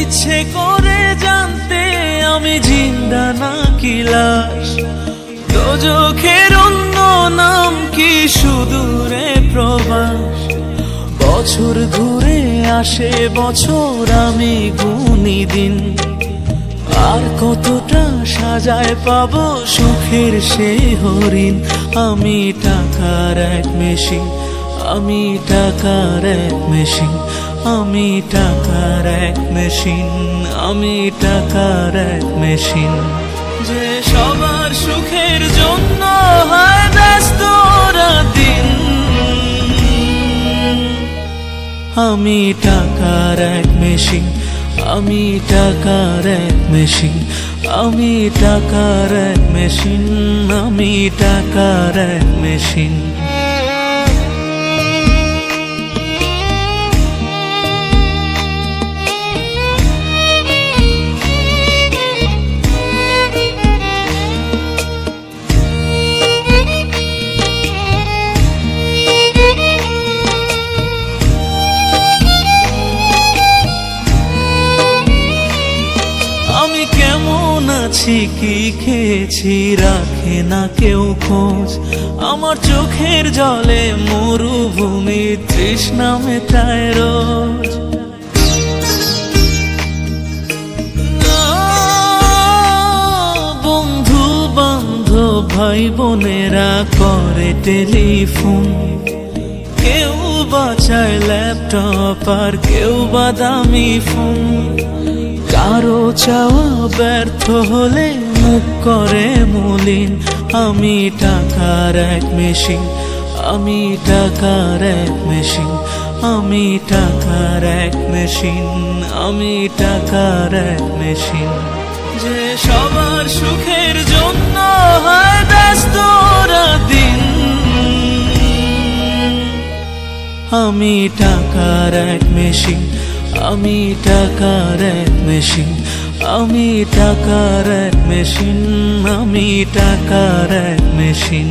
ইচ্ছে করে জানতে আমি জিন্দা নাকি লাশ। দোজখের অন্য নাম কি সুদূরে প্রবাস। বছর ঘুরে আসে বছর, আমি গুনি দিন। আর কতটা সাজায় পাবো সুখের সে হরিণ। আমি টাকার এক মেশিন, আমি টাকার এক মেশিন, আমি টাকার এক মেশিন, আমি টাকার এক মেশিন। যে সবার সুখের জন্য হয় ব্যস্ত দিন। আমি টাকার এক মেশিন, আমি টাকার এক মেশিন, আমি টাকার এক মেশিন, আমি টাকার এক মেশিন। আমি কেমন আছি কি খেয়েছি রাখে না কেউ খোঁজ। আমার চোখের জলে মরুভূমি তৃষ্ণা মেটায় রোজ। বন্ধু বান্ধব ভাই বোনেরা করে টেলিফোন। কেউ বাঁচায় ল্যাপটপ আর কেউ বা দামি ফোন। কারো চাওয়া ব্যর্থ হলে মুখ করে মলিন। আমি টাকার এক মেশিন, আমি টাকার এক মেশিন, আমি টাকার এক মেশিন, আমি টাকার এক মেশিন। যে সবার সুখের জন্য হয় ব্যস্ত দিন। আমি টাকার এক মেশিন, আমি টাকার এক মেশিন, আমি টাকার এক মেশিন, আমি টাকার এক মেশিন।